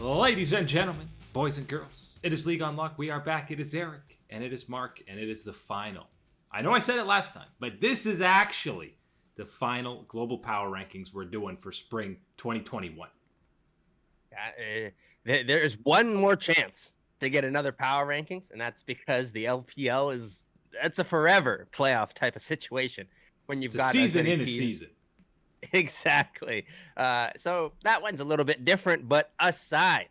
Ladies and gentlemen, boys and girls, it is League Unlocked. We are back. It is Eric, and it is Mark, and it is the final. I know I said it last time, but this is actually the final global power rankings we're doing for spring 2021. There's one more chance to get another power rankings, and that's because the LPL that's a forever playoff type of situation when you've got a season in a season. Exactly. So that one's a little bit different, but aside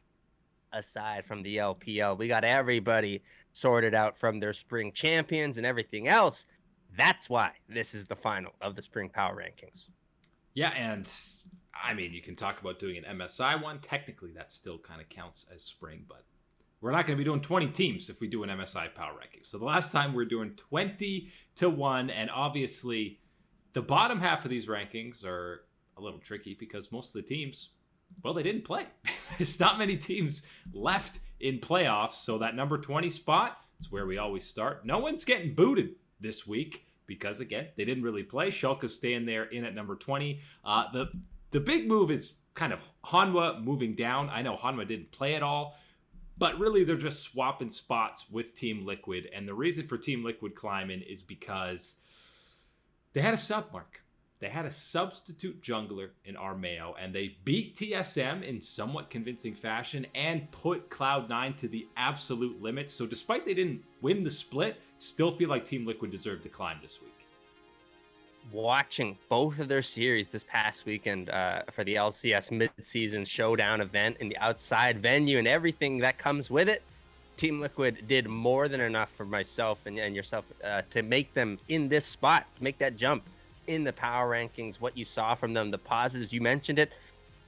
from the LPL, we got everybody sorted out from their spring champions and everything else. That's why this is the final of the spring power rankings. Yeah, and I mean, you can talk about doing an MSI one. Technically, that still kind of counts as spring, but we're not going to be doing 20 teams if we do an MSI power ranking. So the last time we were doing 20-1, and obviously the bottom half of these rankings are a little tricky because most of the teams, well, they didn't play. There's not many teams left in playoffs, so that number 20 spot is where we always start. No one's getting booted this week because, again, they didn't really play. Schalke's staying there in at number 20. The big move is kind of Hanwha moving down. I know Hanwha didn't play at all, but really they're just swapping spots with Team Liquid, and the reason for Team Liquid climbing is because they had a sub, Mark. They had a substitute jungler in Armeo, and they beat TSM in somewhat convincing fashion and put Cloud9 to the absolute limits. So despite they didn't win the split, still feel like Team Liquid deserved to climb this week. Watching both of their series this past weekend for the LCS mid-season showdown event in the outside venue and everything that comes with it, Team Liquid did more than enough for myself and yourself to make them in this spot, make that jump in the power rankings. What you saw from them, the positives, you mentioned it,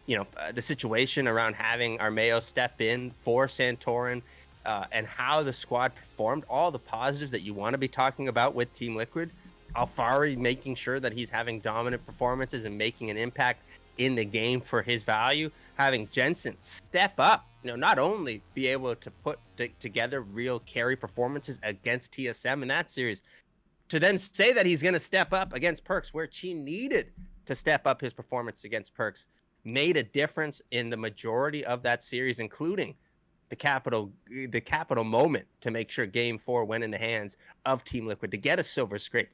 the situation around having Armeo step in for Santorin and how the squad performed, all the positives that you want to be talking about with Team Liquid. Alfari making sure that he's having dominant performances and making an impact in the game for his value. Having Jensen step up, not only be able to put together real carry performances against TSM in that series, to then say that he's going to step up against Perks, where Chi needed to step up his performance against Perks, made a difference in the majority of that series, including the capital moment to make sure Game 4 went in the hands of Team Liquid to get a silver scrape.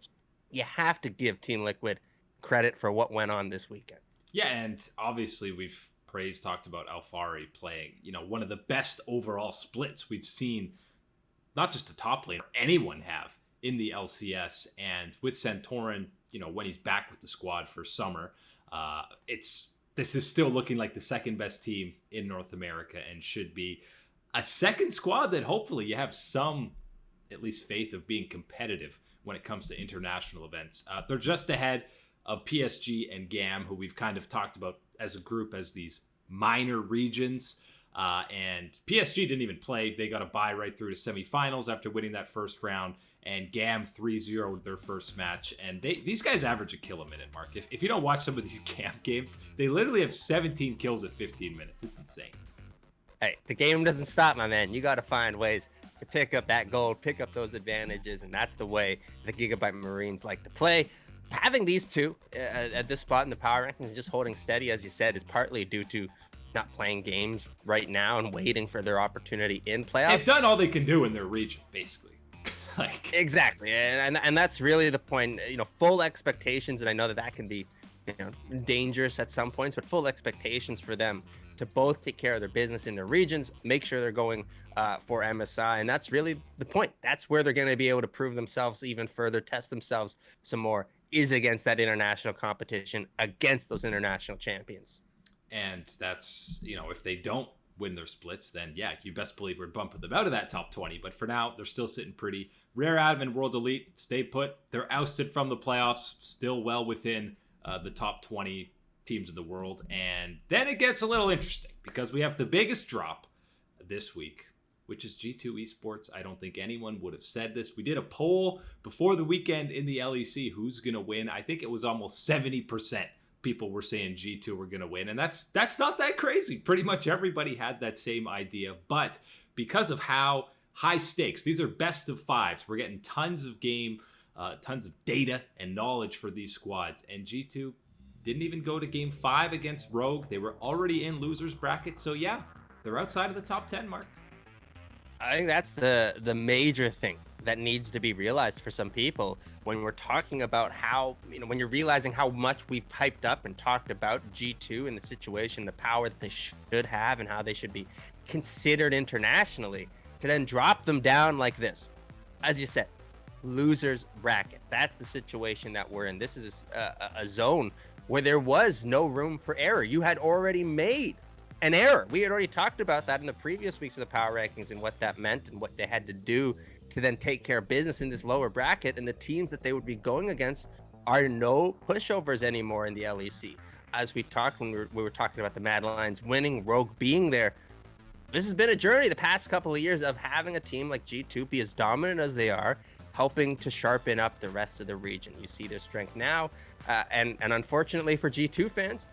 You have to give Team Liquid credit for what went on this weekend. Yeah, and obviously we've talked about Alfari playing, one of the best overall splits we've seen, not just a top laner, anyone have in the LCS. And with Santorin, when he's back with the squad for summer, this is still looking like the second best team in North America and should be a second squad that hopefully you have some, at least, faith of being competitive when it comes to international events. They're just ahead of PSG and GAM, who we've kind of talked about as a group as these minor regions. And PSG didn't even play. They got a bye right through to semifinals after winning that first round. And GAM 3-0 with their first match. And these guys average a kill a minute, Mark. If you don't watch some of these GAM games, they literally have 17 kills at 15 minutes. It's insane. Hey, the game doesn't stop, my man. You got to find ways to pick up that gold, pick up those advantages, and that's the way the Gigabyte Marines like to play. Having these two at this spot in the power rankings and just holding steady, as you said, is partly due to not playing games right now and waiting for their opportunity in playoffs. They've done all they can do in their region, basically. Exactly, and that's really the point. Full expectations, and I know that can be dangerous at some points, but full expectations for them to both take care of their business in their regions, make sure they're going for MSI, and that's really the point. That's where they're going to be able to prove themselves even further, test themselves some more, is against that international competition, against those international champions. And that's, if they don't win their splits, then yeah, you best believe we're bumping them out of that top 20. But for now, they're still sitting pretty. Rare Adam and World Elite stay put. They're ousted from the playoffs, still well within the top 20 teams in the world. And then it gets a little interesting because we have the biggest drop this week, which is G2 eSports. I don't think anyone would have said this. We did a poll before the weekend in the LEC, who's going to win. I think it was almost 70% people were saying G2 were going to win. And that's not that crazy. Pretty much everybody had that same idea. But because of how high stakes, these are best of fives. We're getting tons of game, tons of data and knowledge for these squads. And G2 didn't even go to game 5 against Rogue. They were already in losers bracket. So yeah, they're outside of the top 10, Mark. I think that's the major thing that needs to be realized for some people when we're talking about how, when you're realizing how much we've hyped up and talked about G2 and the situation, the power that they should have and how they should be considered internationally, to then drop them down like this. As you said, losers bracket. That's the situation that we're in. This is a zone where there was no room for error. You had already made an error. We had already talked about that in the previous weeks of the power rankings and what that meant and what they had to do to then take care of business in this lower bracket. And the teams that they would be going against are no pushovers anymore in the LEC. As we talked when we were talking about the Mad Lions winning, Rogue being there, this has been a journey the past couple of years of having a team like G2 be as dominant as they are, helping to sharpen up the rest of the region. You see their strength now, and unfortunately for G2 fans,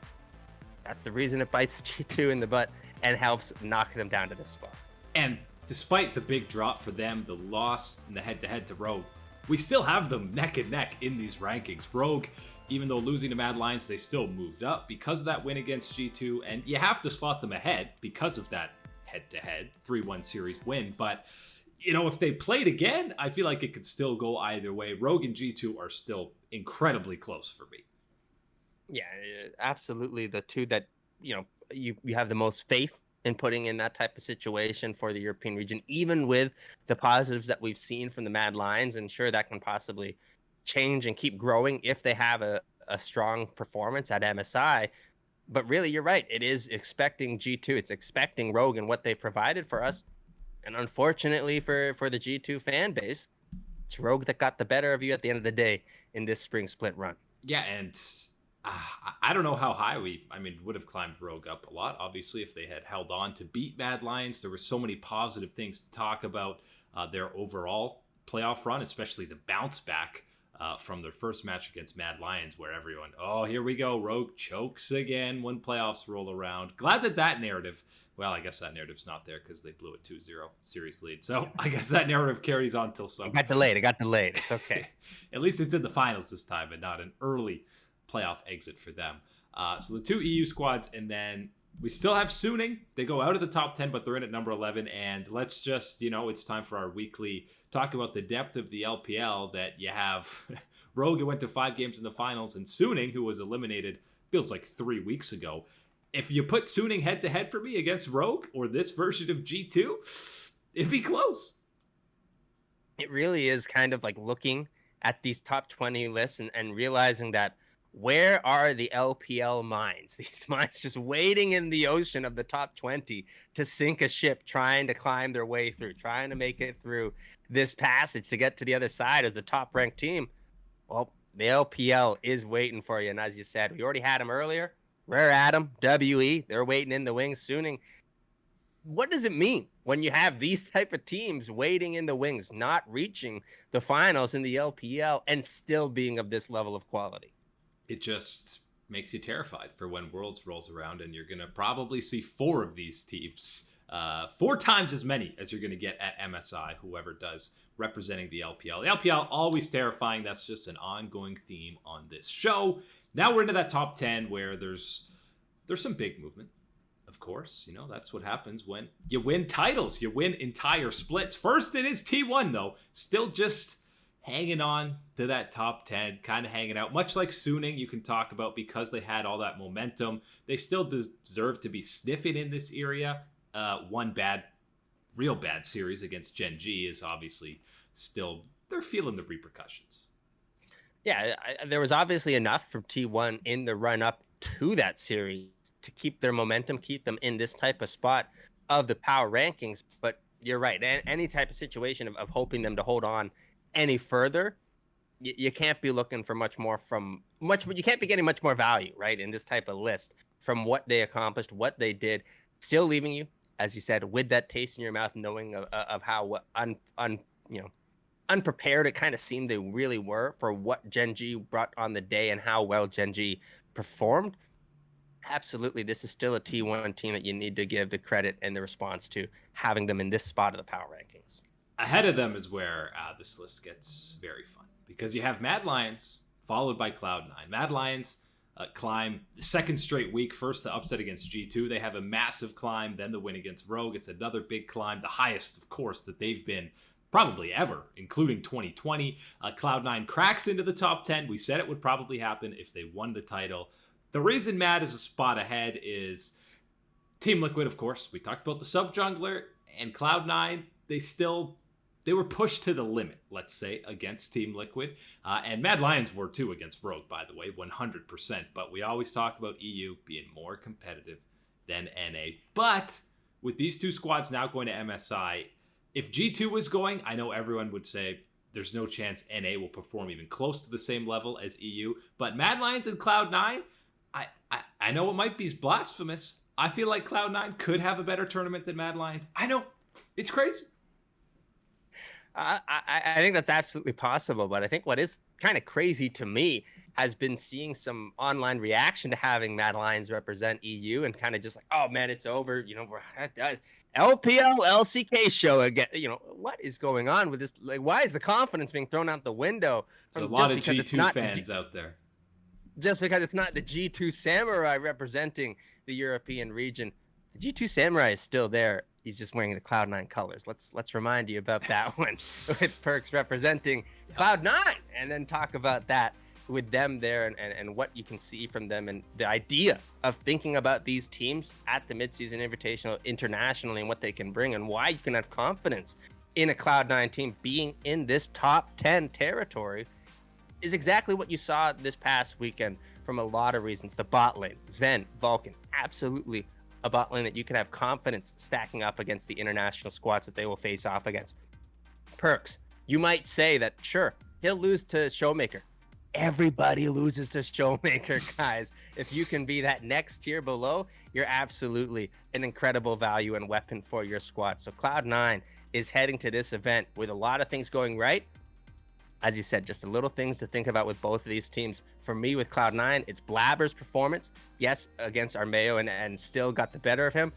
that's the reason it bites G2 in the butt and helps knock them down to this spot. And despite the big drop for them, the loss in the head-to-head to Rogue, we still have them neck and neck in these rankings. Rogue, even though losing to Mad Lions, they still moved up because of that win against G2, and you have to slot them ahead because of that head-to-head 3-1 series win. But, if they played again, I feel like it could still go either way. Rogue and G2 are still incredibly close for me. Yeah, absolutely. The two that, you have the most faith in putting in that type of situation for the European region, even with the positives that we've seen from the Mad Lions, and sure, that can possibly change and keep growing if they have a strong performance at MSI. But really, you're right. It is expecting G2. It's expecting Rogue and what they provided for us. And unfortunately for the G2 fan base, it's Rogue that got the better of you at the end of the day in this spring split run. Yeah, and I don't know how high would have climbed Rogue up a lot. Obviously, if they had held on to beat Mad Lions, there were so many positive things to talk about their overall playoff run, especially the bounce back from their first match against Mad Lions, where everyone, oh, here we go, Rogue chokes again when playoffs roll around. Glad that narrative, well, I guess that narrative's not there because they blew a 2-0 series lead. So I guess that narrative carries on till summer. It got delayed. It's okay. At least it's in the finals this time and not an early playoff exit for them. So the two EU squads, and then we still have Suning. They go out of the top 10, but they're in at number 11. And let's just, it's time for our weekly talk about the depth of the LPL, that you have Rogue, who went to 5 games in the finals, and Suning, who was eliminated, feels like 3 weeks ago. If you put Suning head-to-head for me against Rogue or this version of G2, it'd be close. It really is kind of like looking at these top 20 lists and realizing that, where are the LPL mines? These mines just waiting in the ocean of the top 20 to sink a ship, trying to climb their way through, trying to make it through this passage to get to the other side as the top ranked team. Well, the LPL is waiting for you. And as you said, we already had them earlier. Rare Atom, WE, they're waiting in the wings. Suning. What does it mean when you have these type of teams waiting in the wings, not reaching the finals in the LPL and still being of this level of quality? It just makes you terrified for when Worlds rolls around, and you're going to probably see 4 of these teams, 4 times as many as you're going to get at MSI, whoever does, representing the LPL. The LPL, always terrifying. That's just an ongoing theme on this show. Now we're into that top 10 where there's some big movement, of course. That's what happens when you win titles. You win entire splits. First, it is T1, though. Still just hanging on to that top 10, kind of hanging out, much like Suning you can talk about, because they had all that momentum. They still deserve to be sniffing in this area. One real bad series against Gen G is obviously still, they're feeling the repercussions. Yeah, there was obviously enough from T1 in the run up to that series to keep their momentum, keep them in this type of spot of the power rankings. But you're right, any type of situation of hoping them to hold on any further, you can't be looking for you can't be getting much more value, right, in this type of list from what they accomplished, what they did, still leaving you, as you said, with that taste in your mouth, knowing of how unprepared it kind of seemed they really were for what Gen G brought on the day and how well Gen G performed. Absolutely, this is still a T1 team that you need to give the credit and the response to, having them in this spot of the power rankings. Ahead of them is where this list gets very fun, because you have Mad Lions followed by Cloud9. Mad Lions, climb. Second straight week, first the upset against G2. They have a massive climb, then the win against Rogue. It's another big climb, the highest, of course, that they've been probably ever, including 2020. Cloud9 cracks into the top 10. We said it would probably happen if they won the title. The reason Mad is a spot ahead is Team Liquid, of course. We talked about the sub-jungler, and Cloud9, they were pushed to the limit, let's say, against Team Liquid. And Mad Lions were too against Rogue, by the way, 100%. But we always talk about EU being more competitive than NA. But with these two squads now going to MSI, if G2 was going, I know everyone would say there's no chance NA will perform even close to the same level as EU. But Mad Lions and Cloud9, I know it might be blasphemous. I feel like Cloud9 could have a better tournament than Mad Lions. I know. It's crazy. I think that's absolutely possible, but I think what is kind of crazy to me has been seeing some online reaction to having Mad Lions represent EU and kind of just like, oh man, it's over. You know, we're LPL LCK show again. You know, what is going on with this? Like, why is the confidence being thrown out the window? There's a lot of G2 fans out there. Just because it's not the G2 Samurai representing the European region, the G2 Samurai is still there. He's just wearing the Cloud9 colors. Let's remind you about that one with Perks representing Cloud9, and then talk about that with them there and what you can see from them and the idea of thinking about these teams at the midseason invitational internationally and what they can bring and why you can have confidence in a Cloud9 team being in this top 10 territory is exactly what you saw this past weekend from a lot of reasons. The bot lane, Sven, Vulcan, absolutely a bot lane that you can have confidence stacking up against the international squads that they will face off against. Perks, you might say that, sure, he'll lose to Showmaker. Everybody loses to Showmaker, guys. If you can be that next tier below, you're absolutely an incredible value and weapon for your squad. So Cloud9 is heading to this event with a lot of things going right. As you said, just the little things to think about with both of these teams. For me, with Cloud9, it's Blabber's performance. Yes, against Armeo and still got the better of him.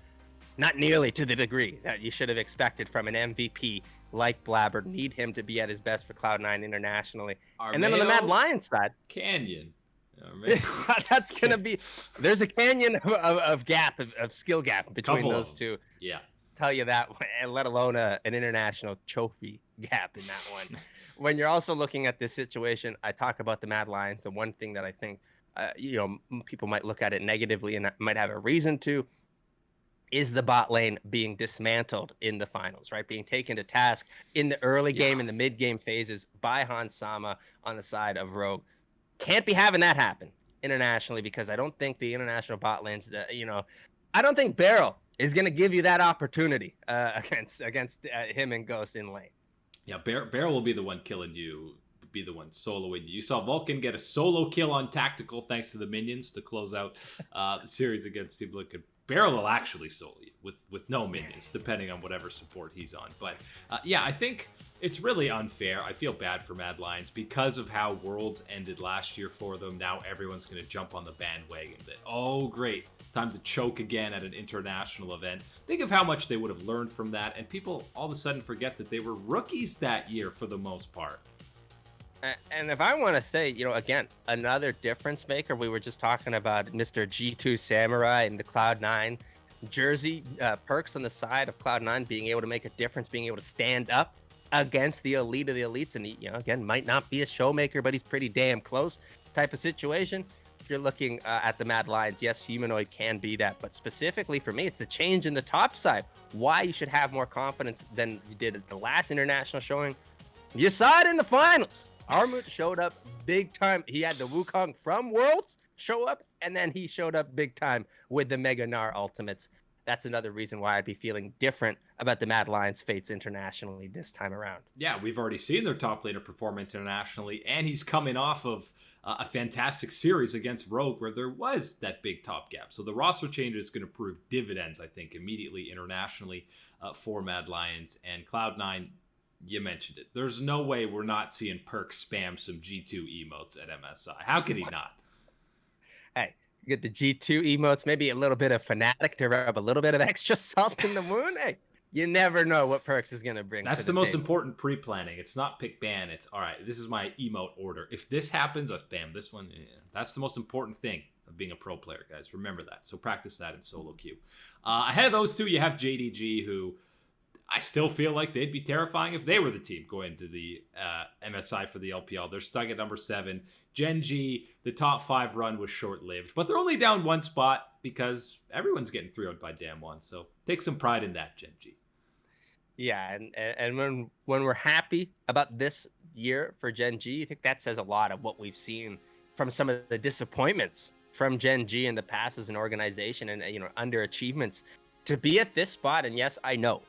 Not nearly to the degree that you should have expected from an MVP like Blabber. Need him to be at his best for Cloud9 internationally. Armeo, and then on the Mad Lions side, Canyon. That's going to be, there's a canyon of gap, of skill gap between those two. Yeah. Tell you that, and let alone an international trophy gap in that one. When you're also looking at this situation, I talk about the Mad Lions. The one thing that I think, people might look at it negatively and might have a reason to, is the bot lane being dismantled in the finals, right? Being taken to task in the early game and the mid game phases by Hans Sama on the side of Rogue. Can't be having that happen internationally, because I don't think the international bot lanes, I don't think Beryl is going to give you that opportunity against him and Ghost in lane. Yeah, Beryl will be the one killing you, be the one soloing you. You saw Vulcan get a solo kill on Tactical thanks to the minions to close out the series against Team Liquid. Beryl will actually solo you with no minions, depending on whatever support he's on. But I think it's really unfair. I feel bad for Mad Lions because of how Worlds ended last year for them. Now everyone's going to jump on the bandwagon that, oh, great, time to choke again at an international event. Think of how much they would have learned from that, and people all of a sudden forget that they were rookies that year for the most part. And if I want to say, again, another difference maker, we were just talking about Mr. G2 Samurai and the Cloud9 jersey, Perks on the side of Cloud9 being able to make a difference, being able to stand up against the elite of the elites. And he, again, might not be a showmaker, but he's pretty damn close type of situation. If you're looking at the Mad Lions, yes, Humanoid can be that. But specifically for me, it's the change in the top side. Why you should have more confidence than you did at the last international showing. You saw it in the finals. Armut showed up big time. He had the Wukong from Worlds show up, and then he showed up big time with the Mega Gnar ultimates. That's another reason why I'd be feeling different about the Mad Lions' fates internationally this time around. Yeah, we've already seen their top laner perform internationally, and he's coming off of a fantastic series against Rogue where there was that big top gap. So the roster change is going to prove dividends, I think, immediately internationally for Mad Lions. And Cloud9, you mentioned it. There's no way we're not seeing Perks spam some G2 emotes at MSI. How could he not? Hey, you get the G2 emotes, maybe a little bit of Fnatic to rub a little bit of extra salt in the wound. Hey, You never know what Perks is going to bring That's to the the most table. important pre-planning. It's not pick ban. It's all right. This is my emote order. If this happens, bam, this one. Yeah. That's the most important thing of being a pro player, guys. Remember that. So practice that in solo queue. Ahead of those two, you have JDG, who I still feel like they'd be terrifying if they were the team going to the MSI for the LPL. They're stuck at number 7. Gen G, the top 5 run was short-lived, but they're only down 1 spot because everyone's getting 3-0'd by Damwon. So take some pride in that, Gen G. Yeah, and when we're happy about this year for Gen G, I think that says a lot of what we've seen from some of the disappointments from Gen G in the past as an organization and underachievements. To be at this spot, and yes, I know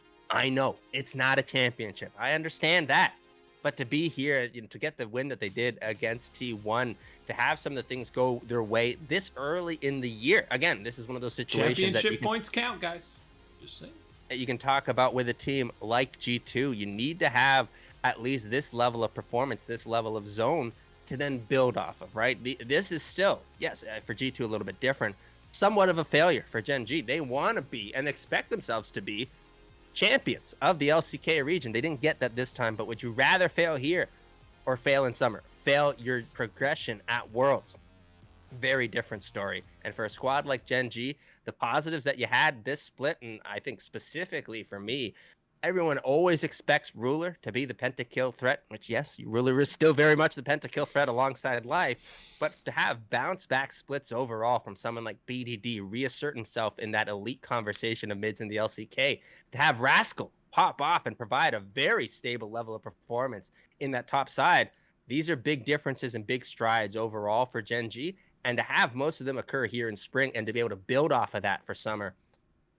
it's not a championship. I understand that. But to be here, to get the win that they did against T1, to have some of the things go their way this early in the year. Again, this is one of those situations championship points count, guys. Just saying. You can talk about with a team like G2. You need to have at least this level of performance, this level of zone to then build off of, right? This is still, yes, for G2 a little bit different, somewhat of a failure for Gen G. They want to be and expect themselves to be champions of the LCK region. They didn't get that this time, but would you rather fail here or fail in summer? Fail your progression at Worlds. Very different story. And for a squad like Gen G, the positives that you had this split, and I think specifically for me, everyone always expects Ruler to be the pentakill threat, which yes, Ruler is still very much the pentakill threat alongside Life, but to have bounce back splits overall from someone like BDD reassert himself in that elite conversation of mids in the LCK, to have Rascal pop off and provide a very stable level of performance in that top side, these are big differences and big strides overall for Gen G. And to have most of them occur here in spring and to be able to build off of that for summer,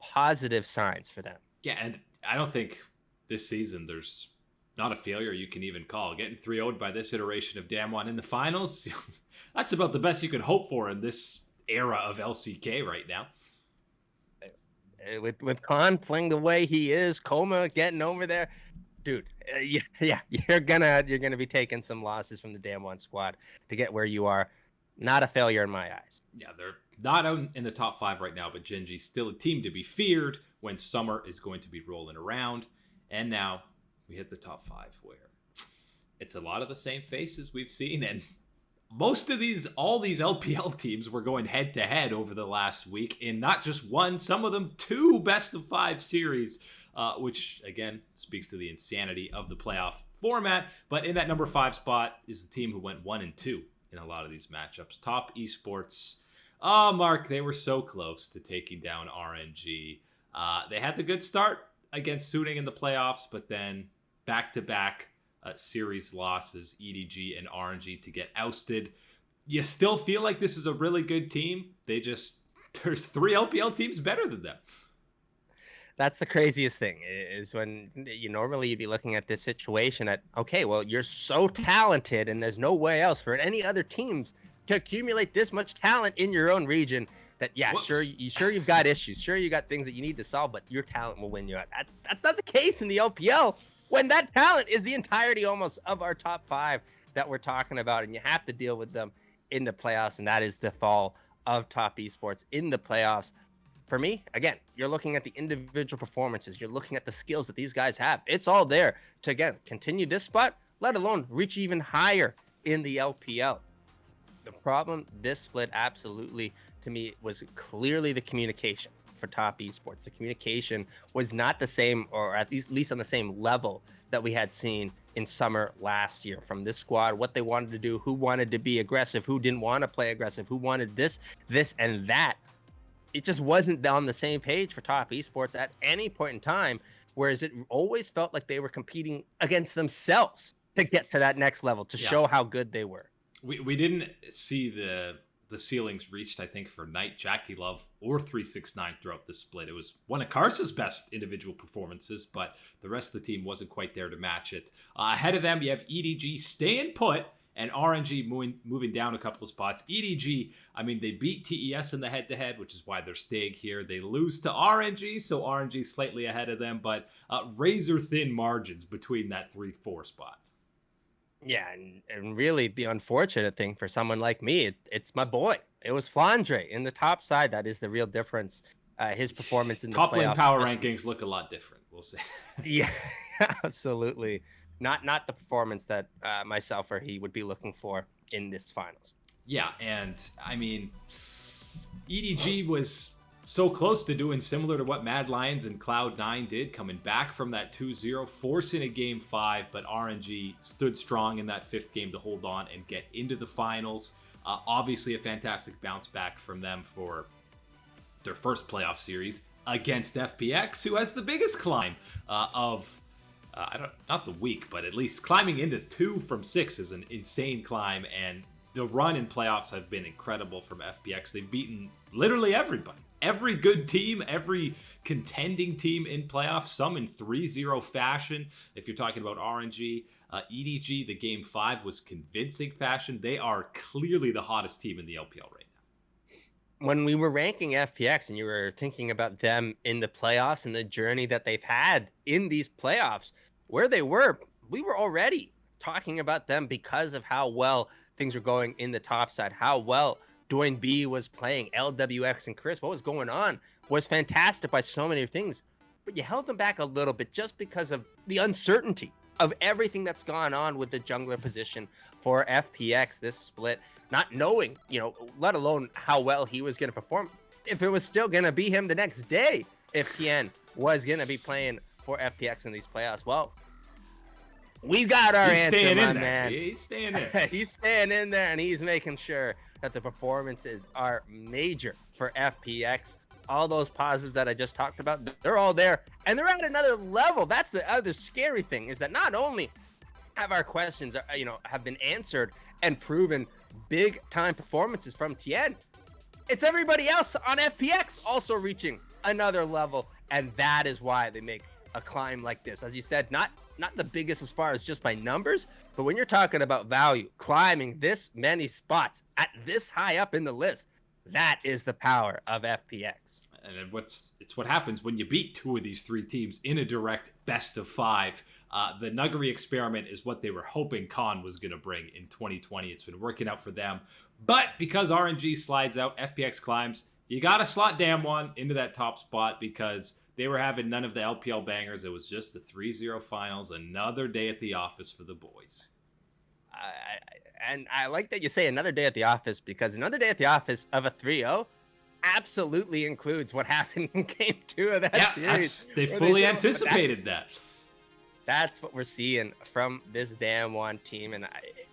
positive signs for them. Yeah, and I don't think this season there's not a failure you can even call. Getting 3-0'd by this iteration of Damwon in the finals, that's about the best you could hope for in this era of LCK right now. With Khan playing the way he is, Coma getting over there, dude, yeah, you're gonna be taking some losses from the Damwon squad to get where you are. Not a failure in my eyes. Yeah, they're not out in the top 5 right now, but Gen G's still a team to be feared when summer is going to be rolling around. And now we hit the top 5 where it's a lot of the same faces we've seen. And most of all these LPL teams were going head to head over the last week in not just one, some of them 2 best of 5 series, which again speaks to the insanity of the playoff format. But in that number 5 spot is the team who went 1-2 in a lot of these matchups. Top eSports. Oh, Mark, they were so close to taking down RNG. They had the good start against Suning in the playoffs, but then back-to-back series losses, EDG and RNG to get ousted. You still feel like this is a really good team. There's 3 LPL teams better than them. That's the craziest thing, is when you'd be looking at this situation at, okay, well, you're so talented and there's no way else for any other teams to accumulate this much talent in your own region that, yeah, sure you've got issues. Sure, you got things that you need to solve, but your talent will win you out. That's not the case in the LPL when that talent is the entirety almost of our top 5 that we're talking about, and you have to deal with them in the playoffs, and that is the fall of top esports in the playoffs. For me, again, you're looking at the individual performances. You're looking at the skills that these guys have. It's all there to, again, continue this spot, let alone reach even higher in the LPL. The problem this split absolutely, to me, was clearly the communication for top esports. The communication was not the same, or at least on the same level that we had seen in summer last year from this squad, what they wanted to do, who wanted to be aggressive, who didn't want to play aggressive, who wanted this, and that. It just wasn't on the same page for top esports at any point in time, whereas it always felt like they were competing against themselves to get to that next level, to show how good they were. We didn't see the ceilings reached, I think, for Knight, Jackie Love, or 369 throughout the split. It was one of Karsa's best individual performances, but the rest of the team wasn't quite there to match it. Ahead of them, you have EDG staying put, and RNG moving down a couple of spots. EDG, I mean, they beat TES in the head-to-head, which is why they're staying here. They lose to RNG, so RNG slightly ahead of them, but razor-thin margins between that 3-4 spot. Yeah, and really the unfortunate thing for someone like me, it's my boy. It was Flandre in the top side. That is the real difference. His performance in the top playoffs. lane power rankings look a lot different. We'll say. Yeah, absolutely. Not the performance that myself or he would be looking for in this finals. Yeah, and I mean, EDG was so close to doing similar to what Mad Lions and Cloud9 did, coming back from that 2-0, forcing a game 5, but RNG stood strong in that 5th game to hold on and get into the finals. Obviously, a fantastic bounce back from them for their first playoff series against FPX, who has the biggest climb of not the week, but at least climbing into 2 from 6 is an insane climb, and the run in playoffs have been incredible from FPX. They've beaten literally everybody. Every good team, every contending team in playoffs, some in 3-0 fashion. If you're talking about RNG, EDG, the game 5 was convincing fashion. They are clearly the hottest team in the LPL right now. When we were ranking FPX and you were thinking about them in the playoffs and the journey that they've had in these playoffs, where they were, we were already talking about them because of how well things were going in the top side, how well Dwayne B was playing, LWX and Chris, what was going on was fantastic by so many things, but you held them back a little bit just because of the uncertainty of everything that's gone on with the jungler position for FPX this split, not knowing, let alone how well he was going to perform, if it was still going to be him the next day, if Tien was going to be playing for FPX in these playoffs. Well, we got our answer, my man. He's staying in. He's staying in there, and he's making sure that the performances are major for FPX. All those positives that I just talked about, they're all there, and they're at another level. That's the other scary thing, is that not only have our questions, have been answered and proven big-time performances from Tien, it's everybody else on FPX also reaching another level, and that is why they make a climb like this. As you said, not the biggest as far as just by numbers, but when you're talking about value, climbing this many spots at this high up in the list, that is the power of FPX. And it's what happens when you beat 2 of these 3 teams in a direct best of 5. The Nuggery experiment is what they were hoping Khan was going to bring in 2020. It's been working out for them. But because RNG slides out, FPX climbs, you got to slot Damwon into that top spot because they were having none of the LPL bangers. It was just the 3-0 finals. Another day at the office for the boys. And I like that you say another day at the office, because another day at the office of a 3-0 absolutely includes what happened in game 2 of that series. They fully anticipated that. That's what we're seeing from this Damwon team. And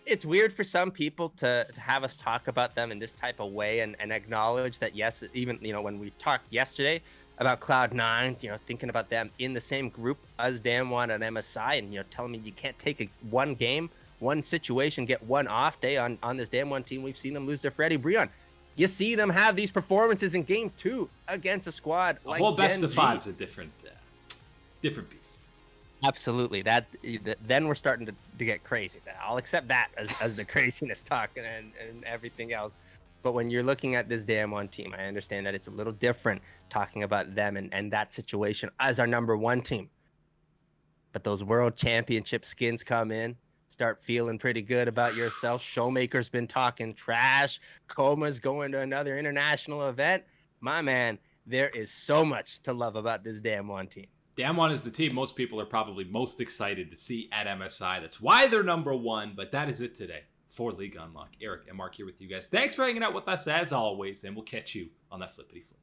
it's weird for some people to have us talk about them in this type of way and acknowledge that, yes, even, when we talked yesterday about Cloud9, thinking about them in the same group as Damwon and MSI, and, telling me you can't take one game, one situation, get one off day on this Damwon team. We've seen them lose their Freddy Breon. You see them have these performances in game 2 against a squad like a whole best Gen of G. 5 is a different beast. Absolutely. Then we're starting to get crazy. I'll accept that as the craziness talk and everything else. But when you're looking at this Damwon team, I understand that it's a little different talking about them and that situation as our number 1 team. But those world championship skins come in, start feeling pretty good about yourself. Showmaker's been talking trash. Coma's going to another international event. My man, there is so much to love about this Damwon team. Damwon is the team most people are probably most excited to see at MSI. That's why they're number 1, but that is it today for League Unlock. Eric and Mark here with you guys. Thanks for hanging out with us as always, and we'll catch you on that flippity flip.